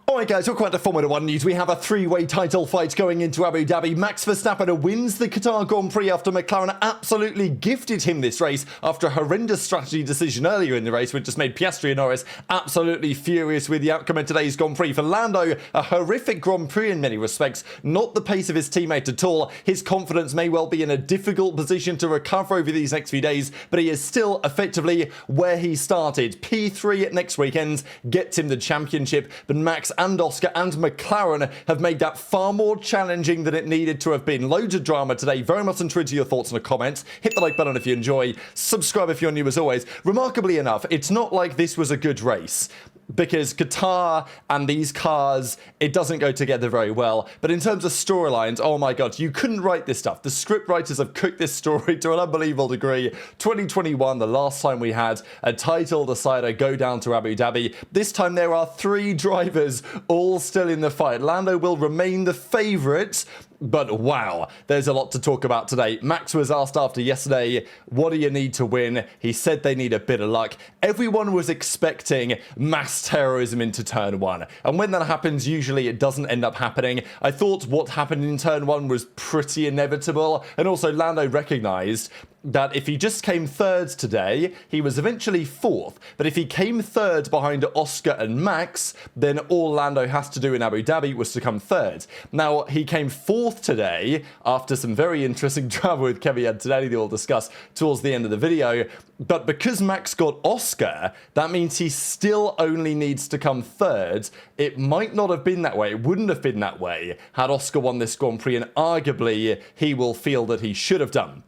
Alright guys, welcome back to Formula 1 news. We have a three-way title fight going into Abu Dhabi. Max Verstappen wins the Qatar Grand Prix after McLaren absolutely gifted him this race after a horrendous strategy decision earlier in the race, which just made Piastri and Norris absolutely furious with the outcome of today's Grand Prix. For Lando, a horrific Grand Prix in many respects, not the pace of his teammate at all. His confidence may well be in a difficult position to recover over these next few days, but he is still effectively where he started. P3 next weekend gets him the championship, but Max and Oscar and McLaren have made that far more challenging than it needed to have been. Loads of drama today. Very much intrigued to your thoughts in the comments. Hit the like button if you enjoy. Subscribe if you're new as always. Remarkably enough, it's not like this was a good race, because Qatar and these cars, it doesn't go together very well. But in terms of storylines, oh my god, you couldn't write this stuff. The script writers have cooked this story to an unbelievable degree. 2021, the last time we had a title decider go down to Abu Dhabi. This time there are three drivers all still in the fight. Lando will remain the favourite, but wow, there's a lot to talk about today. Max was asked after yesterday, what do you need to win? He said they need a bit of luck. Everyone was expecting mass terrorism into turn one. And when that happens, usually it doesn't end up happening. I thought what happened in turn one was pretty inevitable. And also Lando recognised that if he just came third today, he was eventually fourth. But if he came third behind Oscar and Max, then all Lando has to do in Abu Dhabi was to come third. Now, he came fourth today after some very interesting drama with Kevin Antonelli that we'll discuss towards the end of the video. But because Max got Oscar, that means he still only needs to come third. It might not have been that way. It wouldn't have been that way had Oscar won this Grand Prix, and arguably he will feel that he should have done.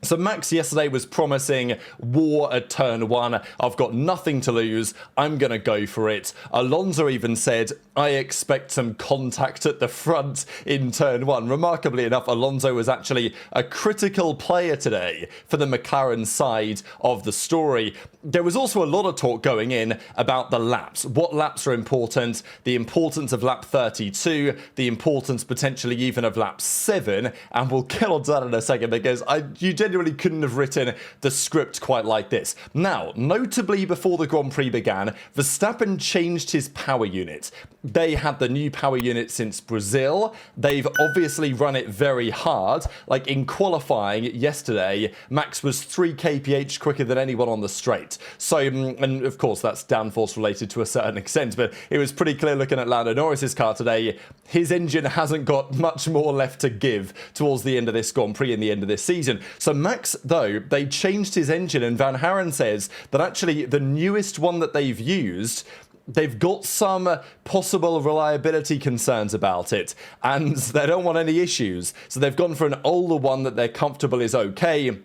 So Max yesterday was promising war at turn one. I've got nothing to lose. I'm going to go for it. Alonso even said, I expect some contact at the front in turn one. Remarkably enough, Alonso was actually a critical player today for the McLaren side of the story. There was also a lot of talk going in about the laps. What laps are important, the importance of lap 32, the importance potentially even of lap 7, and we'll get on to that in a second because you genuinely couldn't have written the script quite like this. Now, notably before the Grand Prix began, Verstappen changed his power unit. They had the new power unit since Brazil. They've obviously run it very hard. Like in qualifying yesterday, Max was 3 kph quicker than anyone on the straight. So, and of course that's downforce related to a certain extent, but it was pretty clear looking at Lando Norris's car today, his engine hasn't got much more left to give towards the end of this Grand Prix and the end of this season. So Max, though, they changed his engine, and Van Haren says that actually the newest one that they've used, they've got some possible reliability concerns about it, and they don't want any issues. So they've gone for an older one that they're comfortable is okay.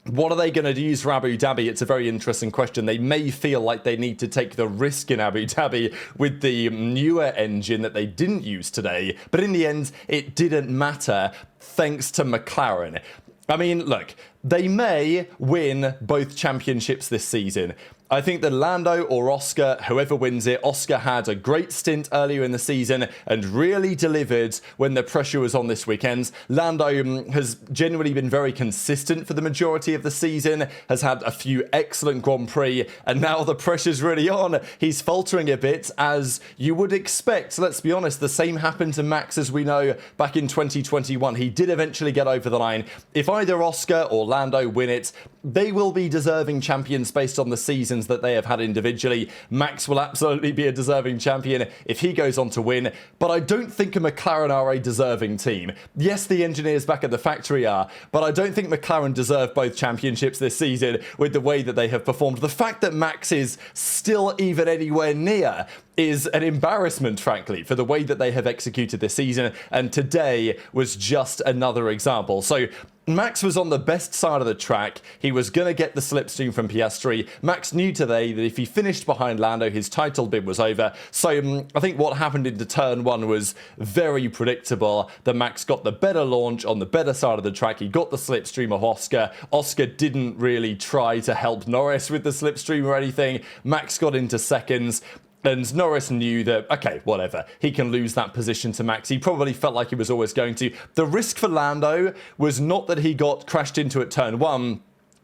What are they going to use for Abu Dhabi? It's a very interesting question. They may feel like they need to take the risk in Abu Dhabi with the newer engine that they didn't use today, but in the end, it didn't matter thanks to McLaren. I mean, look, they may win both championships this season. I think that Lando or Oscar, whoever wins it, Oscar had a great stint earlier in the season and really delivered when the pressure was on this weekend. Lando has genuinely been very consistent for the majority of the season, has had a few excellent Grand Prix, and now the pressure's really on. He's faltering a bit, as you would expect. Let's be honest, the same happened to Max, as we know, back in 2021. He did eventually get over the line. If either Oscar or Lando win it, they will be deserving champions based on the seasons that they have had individually. Max will absolutely be a deserving champion if he goes on to win, but I don't think a McLaren are a deserving team. Yes, the engineers back at the factory are, but I don't think McLaren deserve both championships this season with the way that they have performed. The fact that Max is still even anywhere near is an embarrassment, frankly, for the way that they have executed this season, and today was just another example. So Max was on the best side of the track. He was going to get the slipstream from Piastri. Max knew today that if he finished behind Lando, his title bid was over. So I think what happened into turn one was very predictable, that Max got the better launch on the better side of the track. He got the slipstream of Oscar. Oscar didn't really try to help Norris with the slipstream or anything. Max got into seconds. And Norris knew that, okay, whatever, he can lose that position to Max. He probably felt like he was always going to. The risk for Lando was not that he got crashed into at turn one.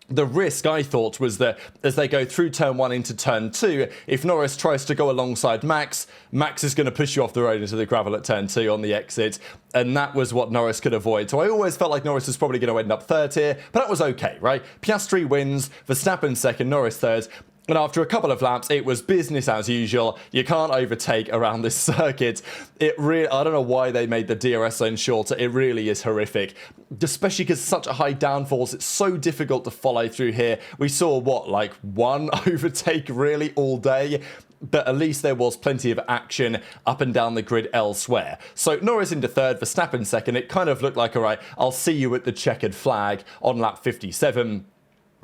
The risk, I thought, was that as they go through turn 1 into turn 2, if Norris tries to go alongside Max, Max is going to push you off the road into the gravel at turn 2 on the exit, and that was what Norris could avoid. So I always felt like Norris was probably going to end up third here, but that was okay, right? Piastri wins, Verstappen second, Norris third. And after a couple of laps, it was business as usual. You can't overtake around this circuit. I don't know why they made the DRS zone shorter. It really is horrific, especially because such a high downforce. It's so difficult to follow through here. We saw, like one overtake really all day? But at least there was plenty of action up and down the grid elsewhere. So Norris into third, Verstappen second. It kind of looked like, all right, I'll see you at the checkered flag on lap 57.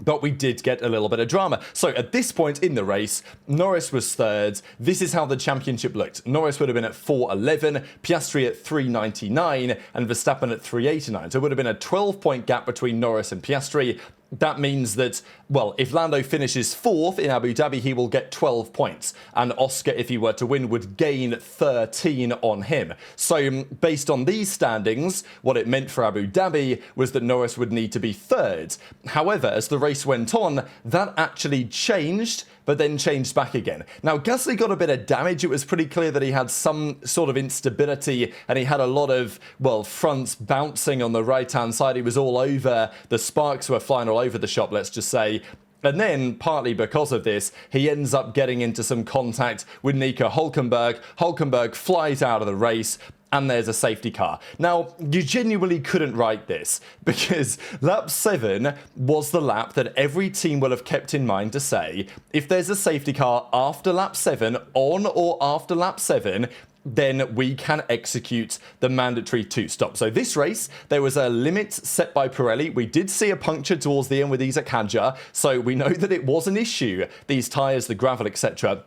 But we did get a little bit of drama. So at this point in the race, Norris was third. This is how the championship looked. Norris would have been at 4:11, Piastri at 3:99, and Verstappen at 3:89. So it would have been a 12-point gap between Norris and Piastri. That means that, well, if Lando finishes fourth in Abu Dhabi, he will get 12 points. And Oscar, if he were to win, would gain 13 on him. So based on these standings, what it meant for Abu Dhabi was that Norris would need to be third. However, as the race went on, that actually changed, but then changed back again. Now, Gasly got a bit of damage. It was pretty clear that he had some sort of instability, and he had a lot of, fronts bouncing on the right-hand side. He was all over. The sparks were flying all over the shop, let's just say. And then, partly because of this, he ends up getting into some contact with Nico Hülkenberg. Hülkenberg flies out of the race, and there's a safety car. Now, you genuinely couldn't write this, because lap 7 was the lap that every team will have kept in mind to say, if there's a safety car after lap 7, on or after lap 7, then we can execute the mandatory 2-stop. So this race, there was a limit set by Pirelli. We did see a puncture towards the end with Isaac Hadjar, so we know that it was an issue. These tyres, the gravel, etc.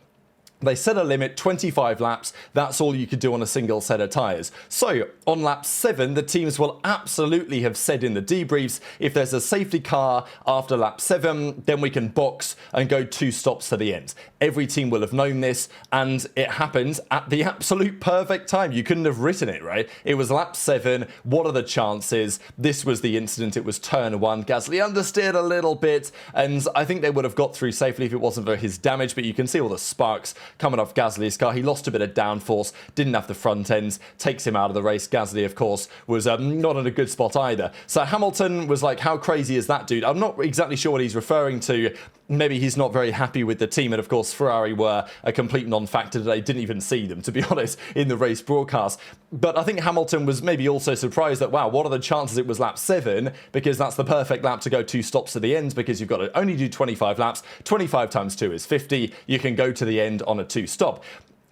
They set a limit, 25 laps. That's all you could do on a single set of tyres. So, on lap 7, the teams will absolutely have said in the debriefs, if there's a safety car after lap 7, then we can box and go 2 stops to the end. Every team will have known this, and it happened at the absolute perfect time. You couldn't have written it, right? It was lap 7. What are the chances? This was the incident. It was turn 1. Gasly understeered a little bit, and I think they would have got through safely if it wasn't for his damage, but you can see all the sparks coming off Gasly's car. He lost a bit of downforce, didn't have the front ends, takes him out of the race. Gasly, of course, was not in a good spot either. So Hamilton was like, how crazy is that dude? I'm not exactly sure what he's referring to. Maybe he's not very happy with the team, and of course Ferrari were a complete non-factor today. Didn't even see them, to be honest, in the race broadcast. But I think Hamilton was maybe also surprised that, wow, what are the chances it was lap 7? Because that's the perfect lap to go 2 stops to the end, because you've got to only do 25 laps. 25 times 2 is 50. You can go to the end on a 2-stop.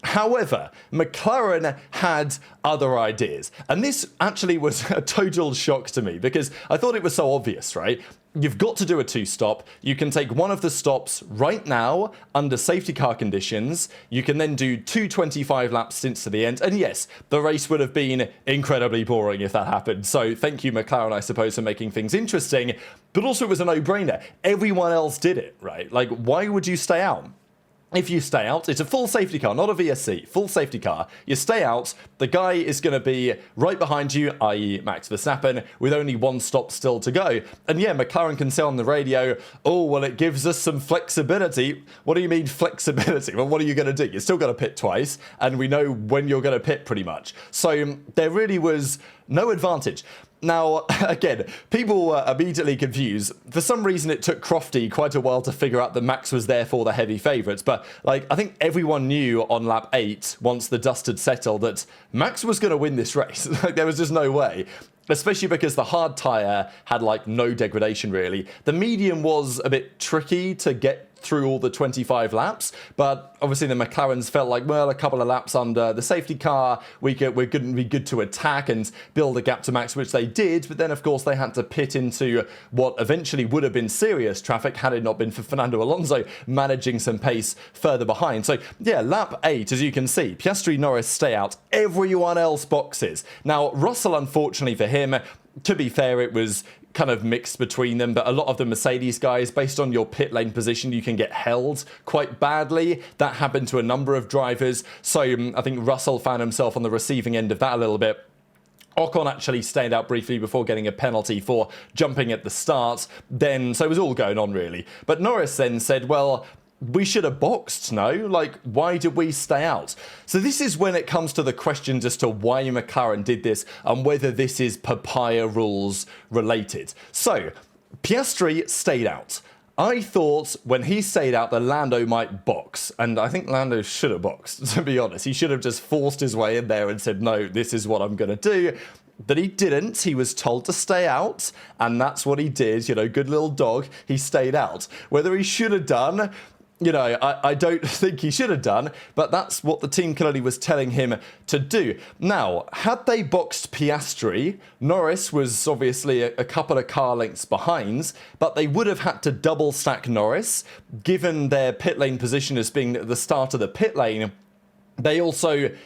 However, McLaren had other ideas. And this actually was a total shock to me, because I thought it was so obvious, right? You've got to do a 2-stop. You can take one of the stops right now under safety car conditions. You can then do 2 25-lap stints to the end. And yes, the race would have been incredibly boring if that happened. So thank you, McLaren, I suppose, for making things interesting. But also it was a no-brainer. Everyone else did it, right? Like, why would you stay out? If you stay out, it's a full safety car, not a VSC, full safety car. You stay out, the guy is going to be right behind you, i.e. Max Verstappen, with only 1 stop still to go. And yeah, McLaren can say on the radio, oh, well, it gives us some flexibility. What do you mean flexibility? Well, what are you going to do? You're still going to pit twice, and we know when you're going to pit pretty much. So there really was no advantage. Now, again, people were immediately confused. For some reason, it took Crofty quite a while to figure out that Max was therefore the heavy favourites. But, like, I think everyone knew on lap 8, once the dust had settled, that Max was going to win this race. Like, there was just no way. Especially because the hard tyre had, like, no degradation, really. The medium was a bit tricky to get through all the 25 laps, but obviously the McLarens felt like, well, a couple of laps under the safety car, we're going to be good to attack and build a gap to Max, which they did. But then, of course, they had to pit into what eventually would have been serious traffic had it not been for Fernando Alonso managing some pace further behind. So, yeah, lap 8, as you can see, Piastri, Norris stay out. Everyone else boxes. Now, Russell, unfortunately for him, to be fair, it was kind of mixed between them, but a lot of the Mercedes guys, based on your pit lane position, you can get held quite badly. That happened to a number of drivers, so I think Russell found himself on the receiving end of that a little bit. Ocon actually stayed out briefly before getting a penalty for jumping at the start. So it was all going on, really. But Norris then said, well, we should have boxed, no? Like, why did we stay out? So this is when it comes to the questions as to why McLaren did this and whether this is papaya rules related. So, Piastri stayed out. I thought when he stayed out that Lando might box, and I think Lando should have boxed, to be honest. He should have just forced his way in there and said, no, this is what I'm going to do. But he didn't. He was told to stay out, and that's what he did. You know, good little dog. He stayed out. Whether he should have done, you know, I don't think he should have done, but that's what the team clearly was telling him to do. Now, had they boxed Piastri, Norris was obviously a couple of car lengths behind, but they would have had to double stack Norris, given their pit lane position as being at the start of the pit lane.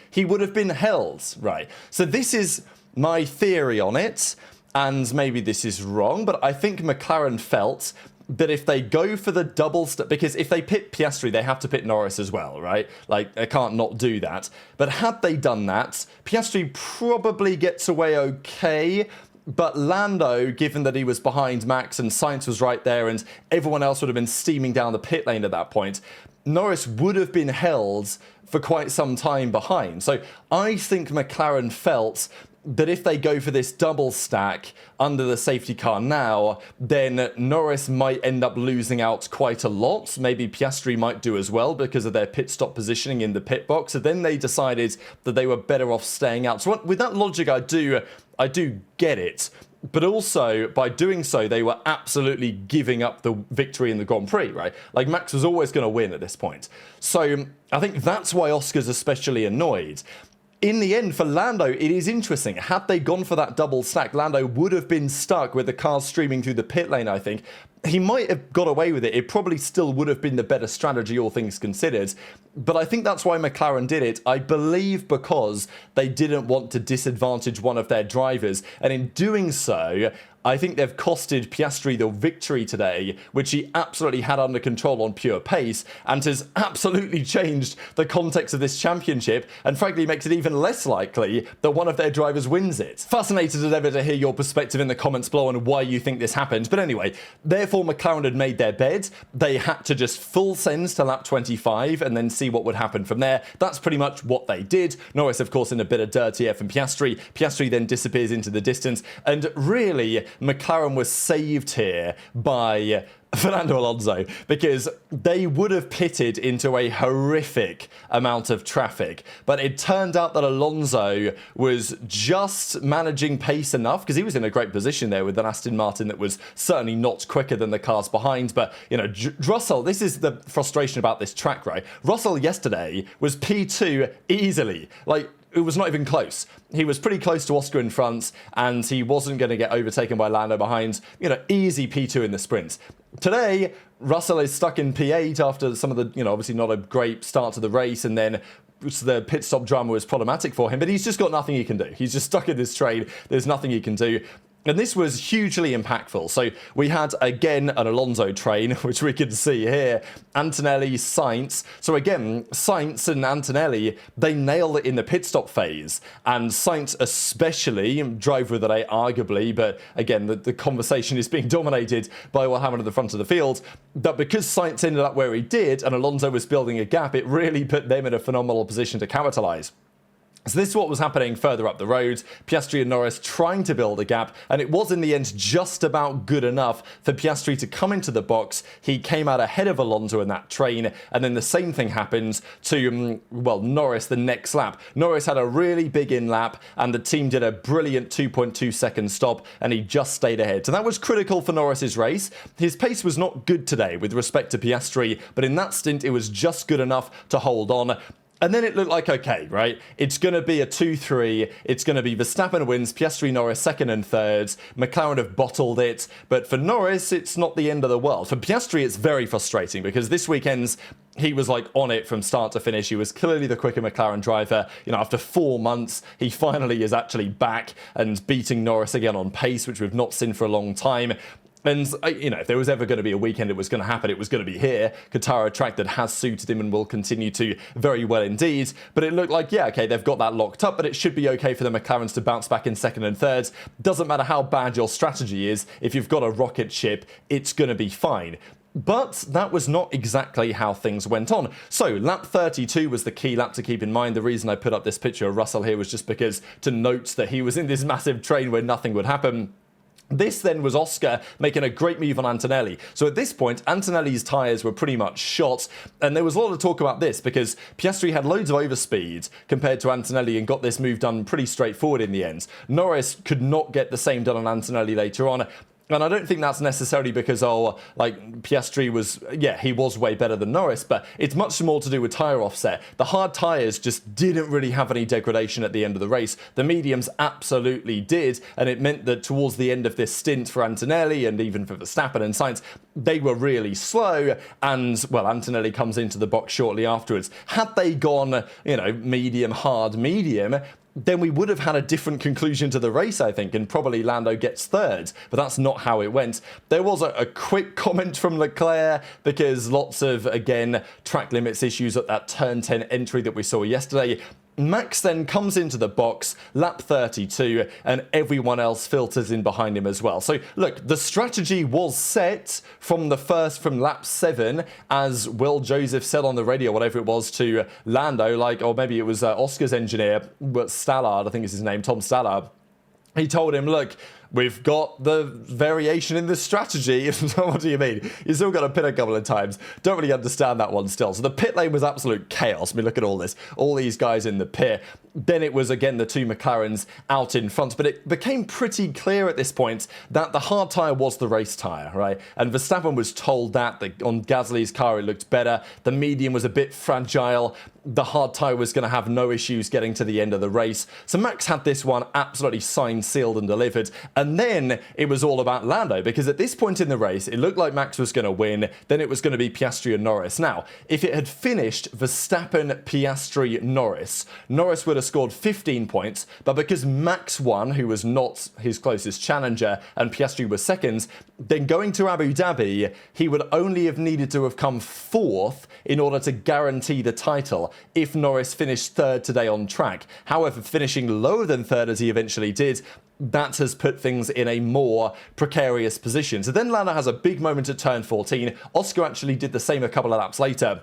He would have been held, right? So this is my theory on it, and maybe this is wrong, but I think McLaren felt that if they go for the double because if they pit Piastri, they have to pit Norris as well, right? Like, they can't not do that. But had they done that, Piastri probably gets away okay. But Lando, given that he was behind Max and Sainz was right there and everyone else would have been steaming down the pit lane at that point, Norris would have been held for quite some time behind. So I think McLaren felt that if they go for this double stack under the safety car now, then Norris might end up losing out quite a lot. Maybe Piastri might do as well because of their pit stop positioning in the pit box. So then they decided that they were better off staying out. So with that logic, I do get it. But also, by doing so, they were absolutely giving up the victory in the Grand Prix, right? Like, Max was always going to win at this point. So I think that's why Oscar's especially annoyed. In the end, for Lando, it is interesting. Had they gone for that double stack, Lando would have been stuck with the cars streaming through the pit lane, I think. He might have got away with it. It probably still would have been the better strategy, all things considered. But I think that's why McLaren did it. I believe because they didn't want to disadvantage one of their drivers. And in doing so, I think they've costed Piastri the victory today, which he absolutely had under control on pure pace, and has absolutely changed the context of this championship, and frankly makes it even less likely that one of their drivers wins it. Fascinated as ever to hear your perspective in the comments below on why you think this happened. But anyway, therefore McLaren had made their bed. They had to just full send to lap 25 and then see what would happen from there. That's pretty much what they did. Norris, of course, in a bit of dirty air from Piastri. Piastri then disappears into the distance, and really, McLaren was saved here by Fernando Alonso, because they would have pitted into a horrific amount of traffic. But it turned out that Alonso was just managing pace enough, because he was in a great position there with an Aston Martin that was certainly not quicker than the cars behind. But, you know, Russell, this is the frustration about this track, right? Russell yesterday was P2 easily. Like, it was not even close. He was pretty close to Oscar in front, and he wasn't going to get overtaken by Lando behind. You know, easy P2 in the sprint. Today, Russell is stuck in P8 after some of the, you know, obviously not a great start to the race, and then the pit stop drama was problematic for him, but he's just got nothing he can do. He's just stuck in this train. There's nothing he can do. And this was hugely impactful. So we had, again, an Alonso train, which we can see here. Antonelli, Sainz. So again, Sainz and Antonelli, they nailed it in the pit stop phase. And Sainz especially, driver of the day arguably, but again, the conversation is being dominated by what happened at the front of the field. But because Sainz ended up where he did, and Alonso was building a gap, it really put them in a phenomenal position to capitalise. So this is what was happening further up the road. Piastri and Norris trying to build a gap, and it was in the end just about good enough for Piastri to come into the box. He came out ahead of Alonso in that train, and then the same thing happened to, well, Norris the next lap. Norris had a really big in-lap, and the team did a brilliant 2.2 second stop, and he just stayed ahead. So that was critical for Norris's race. His pace was not good today with respect to Piastri, but in that stint it was just good enough to hold on. And then it looked like, okay, right, it's going to be a 2-3. It's going to be Verstappen wins, Piastri, Norris second and third. McLaren have bottled it. But for Norris, it's not the end of the world. For Piastri, it's very frustrating because this weekend's he was like on it from start to finish. He was clearly the quicker McLaren driver. You know, after 4 months, he finally is actually back and beating Norris again on pace, which we've not seen for a long time. And, you know, if there was ever going to be a weekend it was going to happen, it was going to be here. Qatar, a track that has suited him and will continue to very well indeed. But it looked like, yeah, okay, they've got that locked up, but it should be okay for the McLarens to bounce back in second and thirds. Doesn't matter how bad your strategy is, if you've got a rocket ship, it's going to be fine. But that was not exactly how things went on. So lap 32 was the key lap to keep in mind. The reason I put up this picture of Russell here was just because to note that he was in this massive train where nothing would happen. This then was Oscar making a great move on Antonelli. So at this point, Antonelli's tyres were pretty much shot, and there was a lot of talk about this because Piastri had loads of overspeed compared to Antonelli and got this move done pretty straightforward in the end. Norris could not get the same done on Antonelli later on. And I don't think that's necessarily because, Piastri was, yeah, he was way better than Norris, but it's much more to do with tyre offset. The hard tyres just didn't really have any degradation at the end of the race. The mediums absolutely did, and it meant that towards the end of this stint for Antonelli and even for Verstappen and Sainz, they were really slow, and, well, Antonelli comes into the box shortly afterwards. Had they gone, medium, hard, medium, then we would have had a different conclusion to the race, I think, and probably Lando gets third. But that's not how it went. There was a quick comment from Leclerc because lots of, again, track limits issues at that turn 10 entry that we saw yesterday. Max then comes into the box, lap 32, and everyone else filters in behind him as well. So, look, the strategy was set from lap 7, as Will Joseph said on the radio, whatever it was, to Lando, or maybe it was Oscar's engineer, but Stallard, I think is his name, Tom Stallard. He told him, look, we've got the variation in the strategy. What do you mean? You still got to pit a couple of times. Don't really understand that one still. So the pit lane was absolute chaos. I mean, look at all this. All these guys in the pit. Then it was, again, the two McLarens out in front. But it became pretty clear at this point that the hard tyre was the race tyre, right? And Verstappen was told that on Gasly's car it looked better. The medium was a bit fragile. The hard tyre was going to have no issues getting to the end of the race. So Max had this one absolutely signed, sealed and delivered. And then it was all about Lando, because at this point in the race, it looked like Max was going to win. Then it was going to be Piastri and Norris. Now, if it had finished Verstappen, Piastri, Norris would have scored 15 points. But because Max won, who was not his closest challenger, and Piastri was second, then going to Abu Dhabi, he would only have needed to have come fourth in order to guarantee the title if Norris finished third today on track. However, finishing lower than third as he eventually did, that has put things in a more precarious position. So then Lando has a big moment at turn 14. Oscar actually did the same a couple of laps later.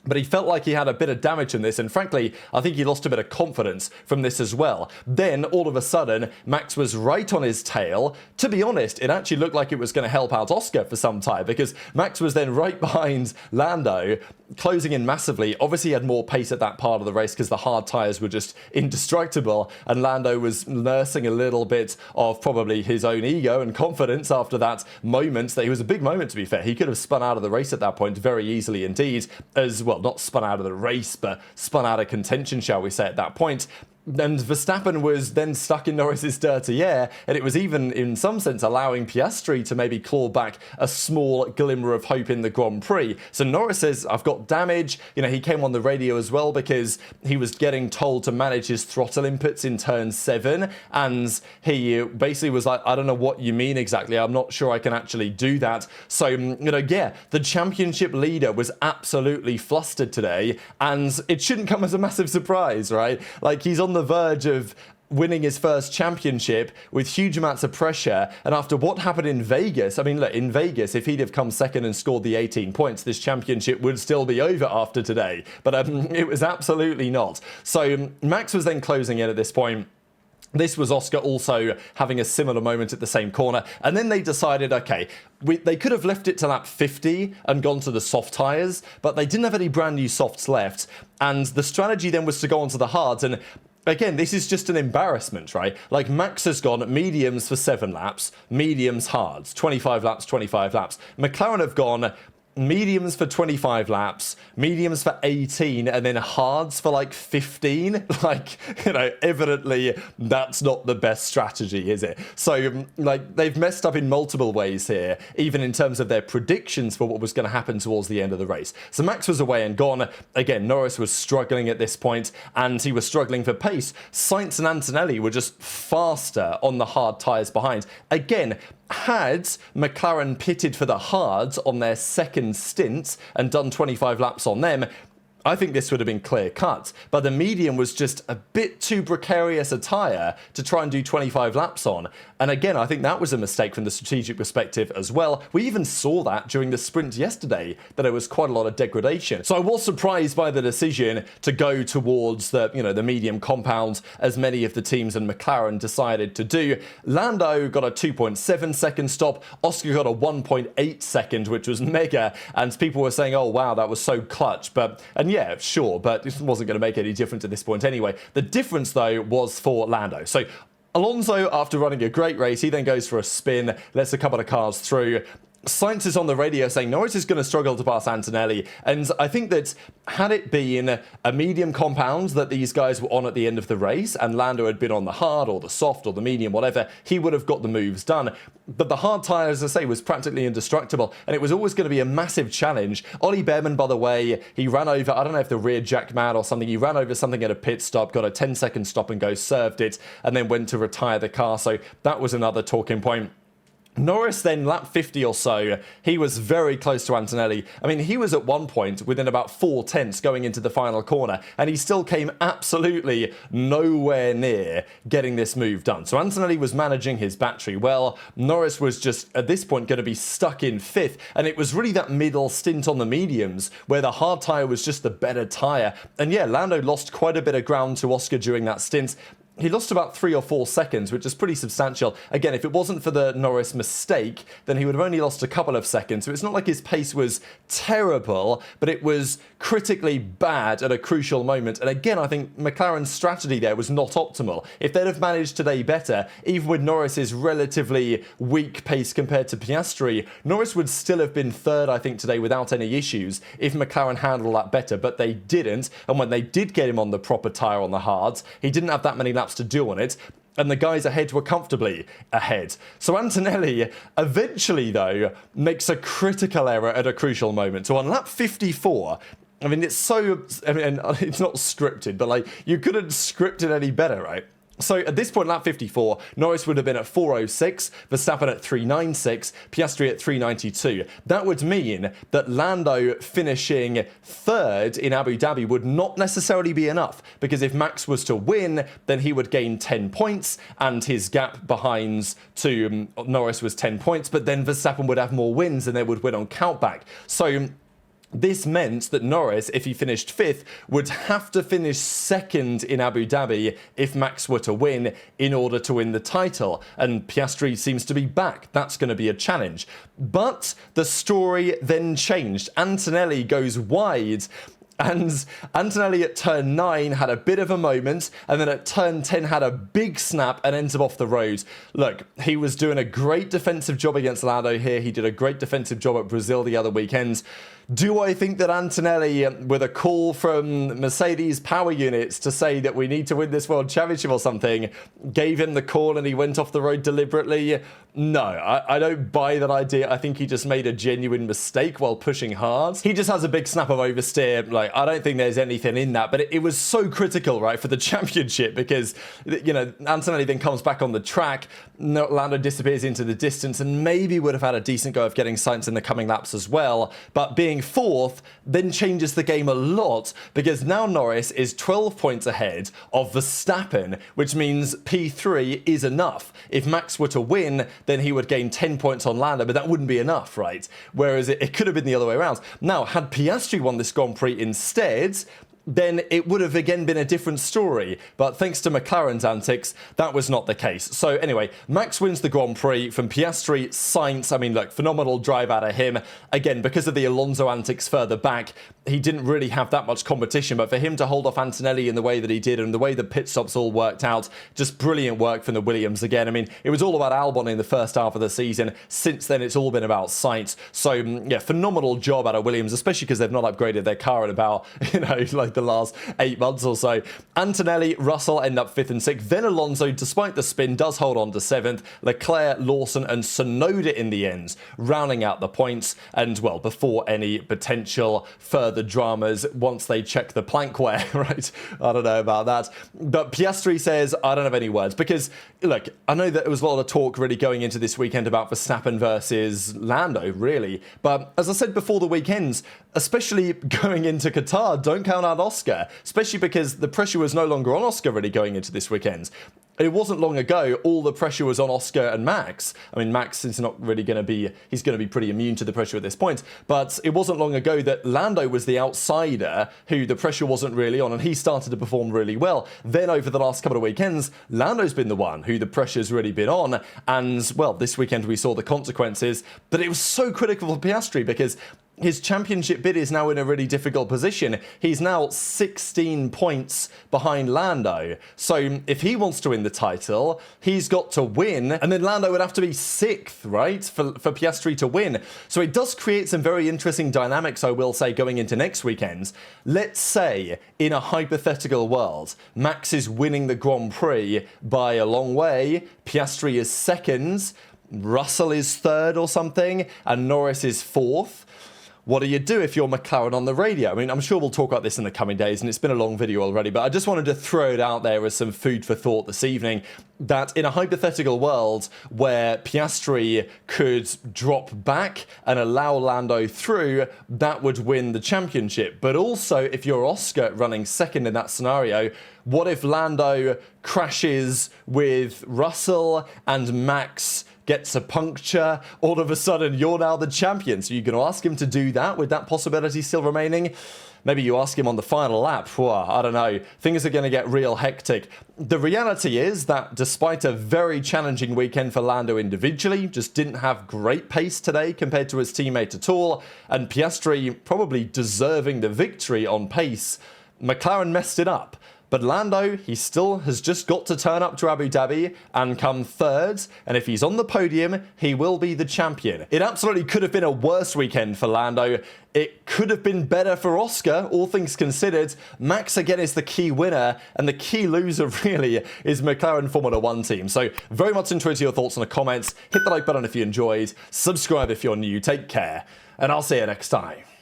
But he felt like he had a bit of damage in this, and frankly, I think he lost a bit of confidence from this as well. Then, all of a sudden, Max was right on his tail. To be honest, it actually looked like it was going to help out Oscar for some time, because Max was then right behind Lando, closing in massively. Obviously, he had more pace at that part of the race because the hard tyres were just indestructible, and Lando was nursing a little bit of probably his own ego and confidence after that moment. That it was a big moment, to be fair. He could have spun out of the race at that point very easily indeed, as well. Not spun out of the race, but spun out of contention, shall we say, at that point. And Verstappen was then stuck in Norris's dirty air, and it was even, in some sense, allowing Piastri to maybe claw back a small glimmer of hope in the Grand Prix. So Norris says, I've got damage. He came on the radio as well because he was getting told to manage his throttle inputs in turn 7, and he basically was like, I don't know what you mean exactly. I'm not sure I can actually do that. So, yeah, the championship leader was absolutely flustered today, and it shouldn't come as a massive surprise, right? Like, he's on the verge of winning his first championship with huge amounts of pressure, and after what happened in Vegas, I mean, look, in Vegas, if he'd have come second and scored the 18 points, this championship would still be over after today, but it was absolutely not. So Max was then closing in at this point. This was Oscar also having a similar moment at the same corner. And then they decided, okay, they could have left it to lap 50 and gone to the soft tyres, but they didn't have any brand new softs left. And the strategy then was to go onto the hards. And again, this is just an embarrassment, right? Like, Max has gone mediums for 7 laps, mediums, hards, 25 laps, 25 laps. McLaren have gone mediums for 25 laps, mediums for 18, and then hards for like 15. Like, evidently that's not the best strategy, is it? So, they've messed up in multiple ways here, even in terms of their predictions for what was going to happen towards the end of the race. So Max was away and gone. Again, Norris was struggling at this point, and he was struggling for pace. Sainz and Antonelli were just faster on the hard tyres behind. Again, had McLaren pitted for the hards on their second stint and done 25 laps on them, I think this would have been clear cut, but the medium was just a bit too precarious a tyre to try and do 25 laps on. And again, I think that was a mistake from the strategic perspective as well. We even saw that during the sprint yesterday, that there was quite a lot of degradation. So I was surprised by the decision to go towards the, the medium compound, as many of the teams and McLaren decided to do. Lando got a 2.7 second stop. Oscar got a 1.8 second, which was mega. And people were saying, oh, wow, that was so clutch. And yeah, sure, but this wasn't going to make any difference at this point anyway. The difference, though, was for Lando. So Alonso, after running a great race, he then goes for a spin, lets a couple of cars through. Sainz is on the radio saying Norris is going to struggle to pass Antonelli, and I think that had it been a medium compound that these guys were on at the end of the race and Lando had been on the hard or the soft or the medium, whatever, he would have got the moves done. But the hard tyre, as I say, was practically indestructible, and it was always going to be a massive challenge. Ollie Behrman, by the way, he ran over, I don't know if the rear jack mad or something, he ran over something at a pit stop, got a 10-second stop and go, served it, and then went to retire the car, so that was another talking point. Norris then, lap 50 or so, he was very close to Antonelli. I mean, he was at one point within about 4 tenths going into the final corner, and he still came absolutely nowhere near getting this move done. So Antonelli was managing his battery well. Norris was just, at this point, going to be stuck in 5th, and it was really that middle stint on the mediums where the hard tyre was just the better tyre. And yeah, Lando lost quite a bit of ground to Oscar during that stint. He lost about 3 or 4 seconds, which is pretty substantial. Again, if it wasn't for the Norris mistake, then he would have only lost a couple of seconds. So it's not like his pace was terrible, but it was critically bad at a crucial moment. And again, I think McLaren's strategy there was not optimal. If they'd have managed today better, even with Norris's relatively weak pace compared to Piastri, Norris would still have been 3rd, I think, today without any issues if McLaren handled that better. But they didn't. And when they did get him on the proper tyre on the hards, he didn't have that many laps to do on it, and the guys ahead were comfortably ahead. So Antonelli eventually, though, makes a critical error at a crucial moment. So on lap 54, I mean, it's not scripted, but like, you couldn't script it any better, right? So at this point, lap 54, Norris would have been at 4:06, Verstappen at 3:96, Piastri at 3:92. That would mean that Lando finishing 3rd in Abu Dhabi would not necessarily be enough, because if Max was to win, then he would gain 10 points, and his gap behind to Norris was 10 points, but then Verstappen would have more wins and they would win on countback. So this meant that Norris, if he finished 5th, would have to finish 2nd in Abu Dhabi if Max were to win in order to win the title. And Piastri seems to be back. That's going to be a challenge. But the story then changed. Antonelli goes wide. And Antonelli at turn 9 had a bit of a moment, and then at turn 10 had a big snap and ends up off the road. Look, he was doing a great defensive job against Lando here. He did a great defensive job at Brazil the other weekend. Do I think that Antonelli, with a call from Mercedes power units to say that we need to win this World Championship or something, gave him the call and he went off the road deliberately? No, I don't buy that idea. I think he just made a genuine mistake while pushing hard. He just has a big snap of oversteer. Like, I don't think there's anything in that, but it was so critical, right, for the championship, because, Antonelli then comes back on the track, Lando disappears into the distance, and maybe would have had a decent go of getting Sainz in the coming laps as well, but being 4th then changes the game a lot, because now Norris is 12 points ahead of Verstappen, which means P3 is enough. If Max were to win, then he would gain 10 points on Lando, but that wouldn't be enough, right? Whereas it could have been the other way around. Now, had Piastri won this Grand Prix instead, then it would have again been a different story. But thanks to McLaren's antics, that was not the case. So anyway, Max wins the Grand Prix from Piastri. Sainz, I mean, look, phenomenal drive out of him. Again, because of the Alonso antics further back, he didn't really have that much competition, but for him to hold off Antonelli in the way that he did and the way the pit stops all worked out, just brilliant work from the Williams again. I mean, it was all about Albon in the first half of the season. Since then, it's all been about Sainz. So yeah, phenomenal job out of Williams, especially because they've not upgraded their car in about, like the last 8 months or so. Antonelli, Russell end up 5th and 6th. Then Alonso, despite the spin, does hold on to 7th. Leclerc, Lawson and Tsunoda in the end, rounding out the points. And, well, before any potential further dramas, once they check the plankware, right? I don't know about that. But Piastri says, I don't have any words. Because, look, I know that there was a lot of talk really going into this weekend about Verstappen versus Lando, really. But as I said before the weekends, especially going into Qatar, don't count out Oscar. Especially because the pressure was no longer on Oscar really going into this weekend. It wasn't long ago, all the pressure was on Oscar and Max. I mean, Max is not really going to be, he's going to be pretty immune to the pressure at this point. But it wasn't long ago that Lando was the outsider who the pressure wasn't really on, and he started to perform really well. Then over the last couple of weekends, Lando's been the one who the pressure's really been on. And, well, this weekend we saw the consequences. But it was so critical for Piastri because his championship bid is now in a really difficult position. He's now 16 points behind Lando. So if he wants to win the title, he's got to win. And then Lando would have to be 6th, right, for Piastri to win. So it does create some very interesting dynamics, I will say, going into next weekend. Let's say, in a hypothetical world, Max is winning the Grand Prix by a long way. Piastri is 2nd. Russell is 3rd or something. And Norris is 4th. What do you do if you're McLaren on the radio? I mean, I'm sure we'll talk about this in the coming days, and it's been a long video already, but I just wanted to throw it out there as some food for thought this evening, that in a hypothetical world where Piastri could drop back and allow Lando through, that would win the championship. But also, if you're Oscar running 2nd in that scenario, what if Lando crashes with Russell and Max gets a puncture? All of a sudden, you're now the champion. So you're going to ask him to do that with that possibility still remaining? Maybe you ask him on the final lap. I don't know. Things are going to get real hectic. The reality is that despite a very challenging weekend for Lando individually, just didn't have great pace today compared to his teammate at all, and Piastri probably deserving the victory on pace, McLaren messed it up. But Lando, he still has just got to turn up to Abu Dhabi and come 3rd. And if he's on the podium, he will be the champion. It absolutely could have been a worse weekend for Lando. It could have been better for Oscar, all things considered. Max, again, is the key winner. And the key loser, really, is McLaren Formula 1 team. So very much interested in your thoughts in the comments. Hit the like button if you enjoyed. Subscribe if you're new. Take care. And I'll see you next time.